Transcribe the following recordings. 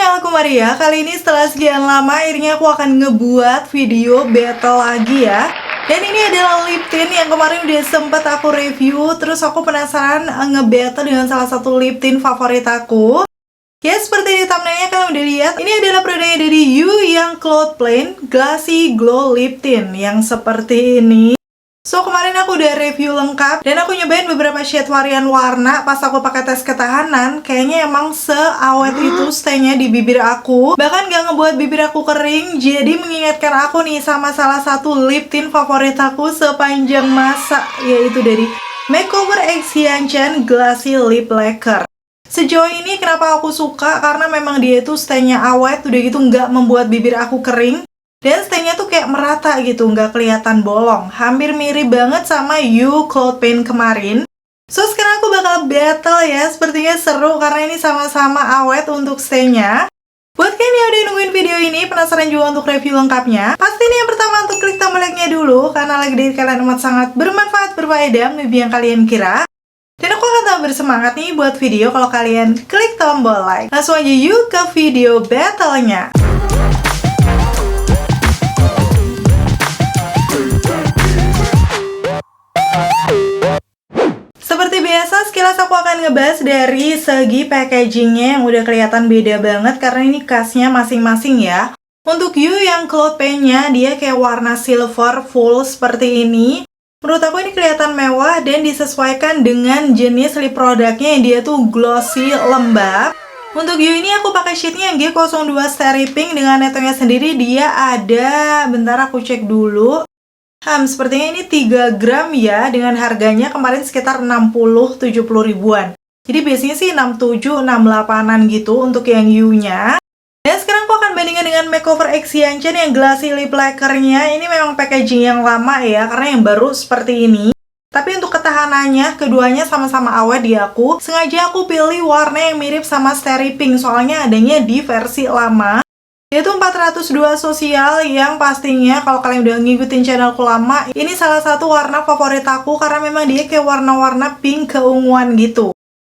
channel aku Maria. Kali ini setelah sekian lama akhirnya aku akan ngebuat video battle lagi ya. Dan ini adalah lip tint yang kemarin udah sempet aku review. Terus aku penasaran ngebattle dengan salah satu lip tint favorit aku. Ya seperti di thumbnailnya kalian udah lihat, ini adalah produknya dari You yang Cloud Plain Glassy Glow Lip Tint yang seperti ini. So kemarin aku udah review lengkap dan aku nyobain beberapa shade varian warna. Pas aku pakai tes ketahanan, kayaknya emang seawet itu staynya di bibir aku. Bahkan gak ngebuat bibir aku kering. Jadi mengingatkan aku nih sama salah satu lip tint favorit aku sepanjang masa, yaitu dari Makeover X Hyuncheon Glassy Lip Lacquer. Sejauh ini kenapa aku suka, karena memang dia itu staynya awet, udah gitu nggak membuat bibir aku kering. Dan staynya tuh kayak merata gitu, nggak kelihatan bolong. Hampir mirip banget sama You Cloud Paint kemarin. So sekarang aku bakal battle ya, sepertinya seru karena ini sama-sama awet untuk staynya. Buat kalian yang udah nungguin video ini, penasaran juga untuk review lengkapnya, pasti nih yang pertama untuk klik tombol like-nya dulu, karena like dari kalian amat sangat bermanfaat, berfaedah, lebih yang kalian kira. Dan aku akan tambah bersemangat nih buat video kalau kalian klik tombol like. Langsung aja yuk ke video battle-nya. Seperti biasa, sekilas aku akan ngebahas dari segi packagingnya yang udah kelihatan beda banget karena ini khasnya masing-masing ya. Untuk You yang Cloud Paint-nya, dia kayak warna silver full seperti ini. Menurut aku ini kelihatan mewah dan disesuaikan dengan jenis lip produknya yang dia tuh glossy, lembab. Untuk You ini aku pakai shade-nya yang G02 Starry Pink dengan netongnya sendiri dia ada, bentar aku cek dulu. Sepertinya ini 3 gram ya, dengan harganya kemarin sekitar 60-70 ribuan. Jadi biasanya sih 67-68an gitu untuk yang You-nya. Dan sekarang aku akan bandingkan dengan Makeover X Hyuncheon yang Glassy Lip Lacquer-nya. Ini memang packaging yang lama ya, karena yang baru seperti ini. Tapi untuk ketahanannya, keduanya sama-sama awet di aku. Sengaja aku pilih warna yang mirip sama Starry Pink, soalnya adanya di versi lama. Yaitu 402 sosial yang pastinya kalau kalian udah ngikutin channelku lama, ini salah satu warna favorit aku karena memang dia kayak warna-warna pink keunguan gitu.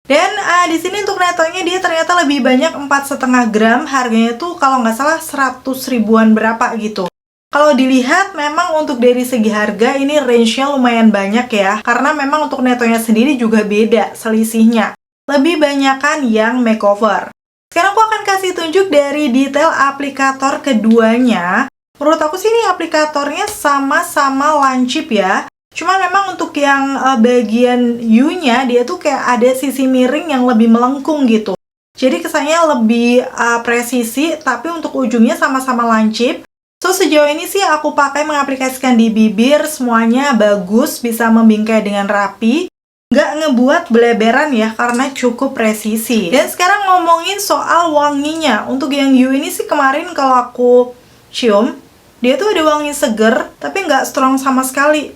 Dan di sini untuk netonya dia ternyata lebih banyak 4,5 gram, harganya tuh kalau nggak salah 100 ribuan berapa gitu. Kalau dilihat memang untuk dari segi harga ini range-nya lumayan banyak ya, karena memang untuk netonya sendiri juga beda selisihnya. Lebih banyakan yang makeover. Sekarang aku akan kasih tunjuk dari detail aplikator keduanya. Menurut aku sih ini aplikatornya sama-sama lancip ya. Cuma memang untuk yang bagian U-nya, dia tuh kayak ada sisi miring yang lebih melengkung gitu. Jadi kesannya lebih presisi, tapi untuk ujungnya sama-sama lancip. So sejauh ini sih aku pakai mengaplikasikan di bibir, semuanya bagus, bisa membingkai dengan rapi. Nggak ngebuat beleberan ya, karena cukup presisi. Dan sekarang ngomongin soal wanginya. Untuk yang U ini sih kemarin kalau aku cium, dia tuh ada wangi seger, tapi nggak strong sama sekali.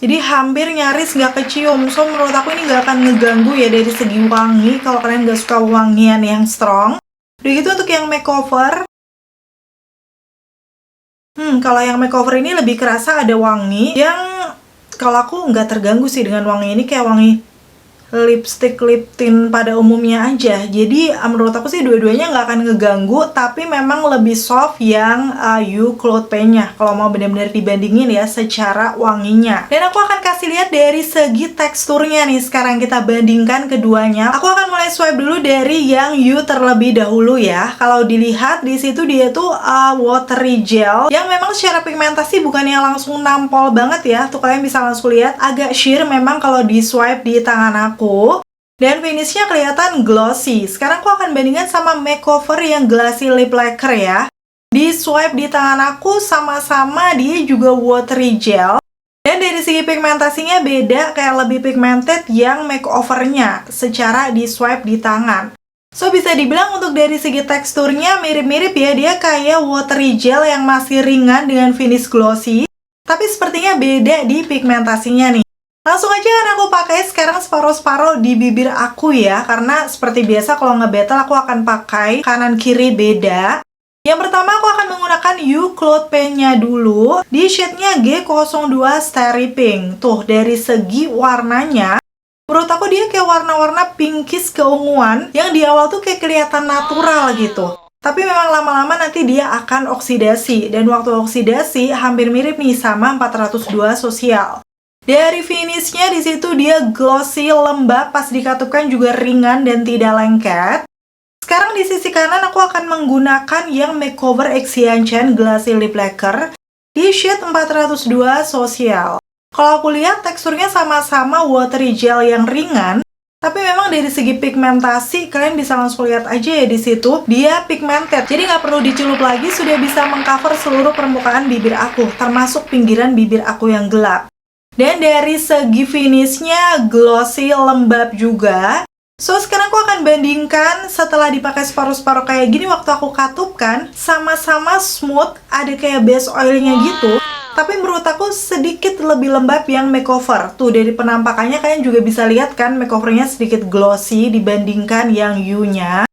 Jadi hampir nyaris nggak kecium. So menurut aku ini nggak akan ngeganggu ya dari segi wangi kalau kalian nggak suka wangian yang strong. Begitu untuk yang makeover. Kalau yang makeover ini lebih kerasa ada wangi yang kalau aku nggak terganggu sih dengan wangi ini, kayak wangi lipstick lip tint pada umumnya aja. Jadi menurut aku sih dua-duanya nggak akan ngeganggu, tapi memang lebih soft yang You Cloud Paint-nya kalau mau benar-benar dibandingin ya secara wanginya. Dan aku akan kasih lihat dari segi teksturnya nih, sekarang kita bandingkan keduanya. Aku akan mulai swipe dulu dari yang You terlebih dahulu ya. Kalau dilihat di situ dia tuh watery gel yang memang secara pigmentasi bukannya langsung nampol banget ya. Tuh kalian bisa langsung lihat agak sheer memang kalau di swipe di tangan aku. Dan finishnya kelihatan glossy. Sekarang aku akan bandingkan sama makeover yang Glassy Lip Lacquer ya. Di swipe di tangan aku sama-sama dia juga watery gel. Dan dari segi pigmentasinya beda, kayak lebih pigmented yang makeovernya secara di swipe di tangan. So bisa dibilang untuk dari segi teksturnya mirip-mirip ya, dia kayak watery gel yang masih ringan dengan finish glossy. Tapi sepertinya beda di pigmentasinya nih. Langsung aja kan aku pakai sekarang separuh-separuh di bibir aku ya, karena seperti biasa kalau nge-battle aku akan pakai kanan kiri beda. Yang pertama aku akan menggunakan You Cloud Paint-nya dulu di shade-nya G02 Starry Pink. Tuh dari segi warnanya, menurut aku dia kayak warna-warna pinkish keunguan yang di awal tuh kayak kelihatan natural gitu. Tapi memang lama-lama nanti dia akan oksidasi, dan waktu oksidasi hampir mirip nih sama 402 sosial. Dari finishnya di situ dia glossy, lembab, pas dikatupkan juga ringan dan tidak lengket. Sekarang di sisi kanan aku akan menggunakan yang Makeover Excision Glassy Lip Lacquer di shade 402 sosial. Kalau aku lihat teksturnya sama-sama watery gel yang ringan, tapi memang dari segi pigmentasi, kalian bisa langsung lihat aja ya di situ, dia pigmented. Jadi nggak perlu dicelup lagi, sudah bisa mengcover seluruh permukaan bibir aku, termasuk pinggiran bibir aku yang gelap. Dan dari segi finishnya, glossy, lembab juga. So, sekarang aku akan bandingkan setelah dipakai separuh-separuh kayak gini, waktu aku katupkan, sama-sama smooth, ada kayak base oilnya gitu. Tapi menurut aku sedikit lebih lembab yang makeover. Tuh, dari penampakannya kalian juga bisa lihat kan makeovernya sedikit glossy dibandingkan yang U-nya.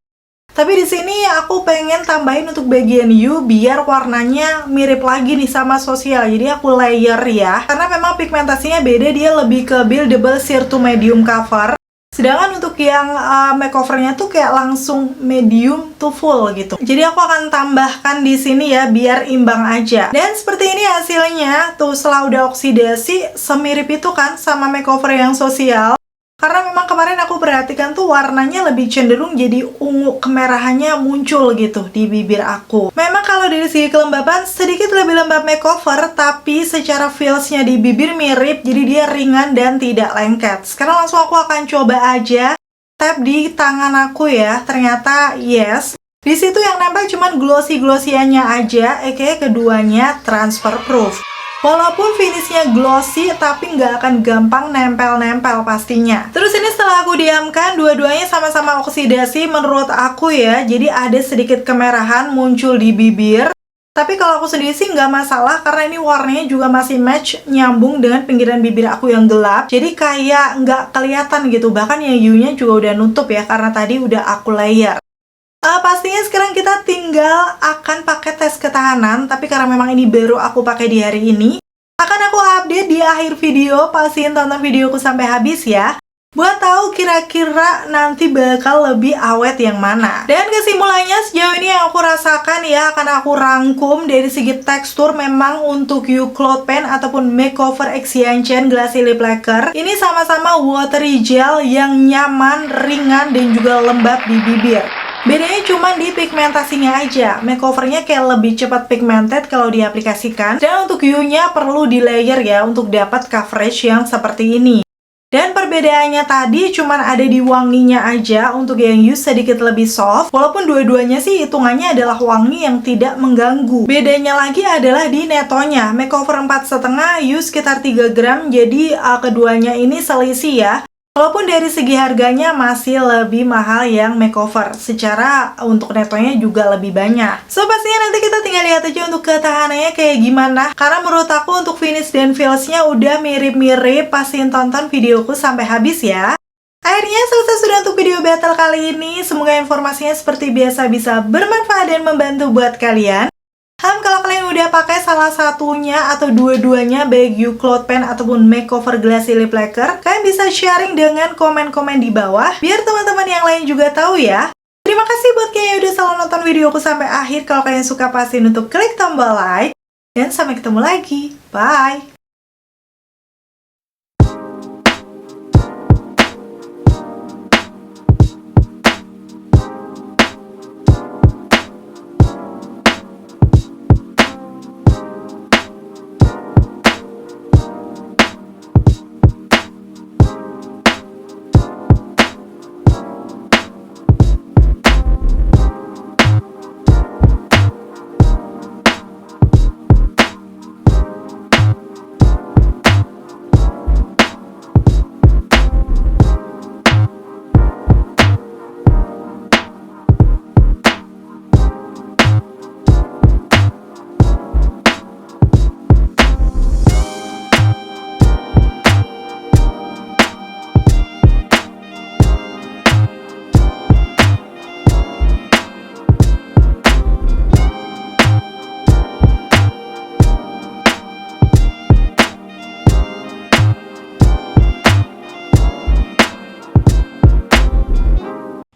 Tapi di sini aku pengen tambahin untuk bagian U biar warnanya mirip lagi nih sama sosial. Jadi aku layer ya. Karena memang pigmentasinya beda, dia lebih ke buildable sheer to medium cover. Sedangkan untuk yang makeovernya tuh kayak langsung medium to full gitu. Jadi aku akan tambahkan di sini ya biar imbang aja. Dan seperti ini hasilnya. Tuh setelah udah oksidasi semirip itu kan sama makeover yang sosial. Karena memang kemarin aku perhatikan tuh warnanya lebih cenderung jadi ungu kemerahannya muncul gitu di bibir aku. Memang kalau dari segi kelembaban sedikit lebih lembab makeover, tapi secara feelsnya di bibir mirip, jadi dia ringan dan tidak lengket. Sekarang langsung aku akan coba aja tap di tangan aku ya. Ternyata yes. Di situ yang nempel cuman glossy-glossy-nya aja, keduanya transfer proof. Walaupun finishnya glossy, tapi nggak akan gampang nempel-nempel pastinya. Terus ini setelah aku diamkan, dua-duanya sama-sama oksidasi menurut aku ya. Jadi ada sedikit kemerahan muncul di bibir. Tapi kalau aku sendiri sih nggak masalah, karena ini warnanya juga masih match, nyambung dengan pinggiran bibir aku yang gelap. Jadi kayak nggak kelihatan gitu. Bahkan yang U-nya juga udah nutup ya, karena tadi udah aku layer. Pastinya sekarang kita tinggal akan pakai tes ketahanan, tapi karena memang ini baru aku pakai di hari ini, akan aku update di akhir video. Pastiin tonton videoku sampai habis ya, buat tahu kira-kira nanti bakal lebih awet yang mana. Dan kesimpulannya sejauh ini yang aku rasakan ya, akan aku rangkum dari segi tekstur. Memang untuk You Cloud Pen ataupun Makeover Excision Glassy Lip Lacquer ini sama-sama watery gel yang nyaman, ringan, dan juga lembab di bibir. Bedanya cuma di pigmentasinya aja. Makeovernya kayak lebih cepat pigmented kalau diaplikasikan. Dan untuk U-nya perlu di layer ya untuk dapat coverage yang seperti ini. Dan perbedaannya tadi cuma ada di wanginya aja. Untuk yang U sedikit lebih soft. Walaupun dua-duanya sih hitungannya adalah wangi yang tidak mengganggu. Bedanya lagi adalah di netonya. Makeover 4,5, U sekitar 3 gram. Jadi keduanya ini selisih ya. Walaupun dari segi harganya masih lebih mahal yang makeover, secara untuk netonya juga lebih banyak. So pastinya nanti kita tinggal lihat aja untuk ketahanannya kayak gimana. Karena menurut aku untuk finish dan feelsnya udah mirip-mirip. Pastiin tonton videoku sampai habis ya. Akhirnya selesai sudah untuk video battle kali ini. Semoga informasinya seperti biasa bisa bermanfaat dan membantu buat kalian. Kalau kalian udah pakai salah satunya atau dua-duanya, baik You Cloud Pen ataupun Makeover Glassy Lip Lacquer, kalian bisa sharing dengan komen-komen di bawah, biar teman-teman yang lain juga tahu ya. Terima kasih buat kalian yang udah selalu nonton videoku sampai akhir. Kalau kalian suka, pastiin untuk klik tombol like. Dan sampai ketemu lagi. Bye!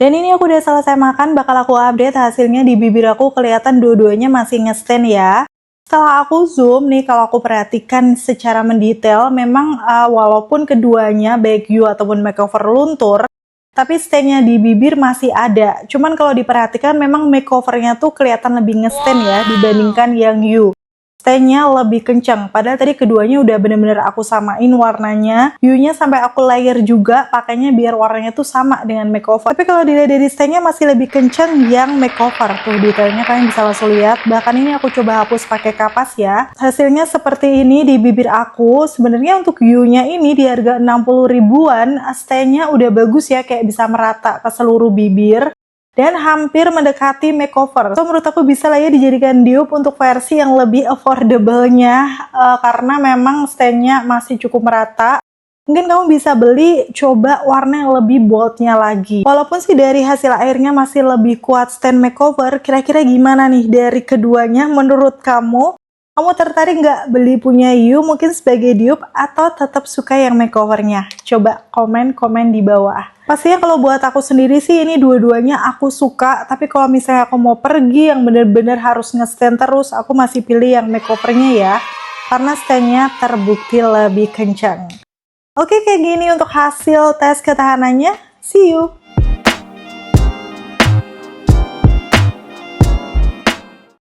Dan ini aku udah selesai makan, bakal aku update hasilnya. Di bibir aku kelihatan dua-duanya masih nge-stain ya. Setelah aku zoom nih, kalau aku perhatikan secara mendetail, memang walaupun keduanya baik You ataupun makeover luntur, tapi stainnya di bibir masih ada. Cuman kalau diperhatikan memang makeovernya tuh kelihatan lebih nge-stain ya dibandingkan yang You. Stainnya lebih kencang, padahal tadi keduanya udah bener-bener aku samain warnanya. You-nya sampai aku layer juga, pakainya biar warnanya tuh sama dengan makeover. Tapi kalau dilihat dari stainnya masih lebih kencang yang makeover. Tuh detailnya kalian bisa langsung lihat. Bahkan ini aku coba hapus pakai kapas ya. Hasilnya seperti ini di bibir aku. Sebenarnya untuk You-nya ini di harga 60 ribuan, stainnya udah bagus ya, kayak bisa merata ke seluruh bibir. Dan hampir mendekati makeover. So menurut aku bisa lah ya dijadikan dupe untuk versi yang lebih affordable-nya, karena memang stainnya masih cukup merata. Mungkin kamu bisa beli, coba warna yang lebih boldnya lagi. Walaupun sih dari hasil airnya masih lebih kuat stain makeover, kira-kira gimana nih dari keduanya menurut kamu? Kamu tertarik nggak beli punya You mungkin sebagai dupe atau tetap suka yang makeovernya? Coba komen-komen di bawah. Pastinya kalau buat aku sendiri sih ini dua-duanya aku suka, tapi kalau misalnya aku mau pergi yang bener-bener harus nge-stain terus, aku masih pilih yang makeovernya ya, karena stainnya terbukti lebih kencang. Oke, kayak gini untuk hasil tes ketahanannya. See you!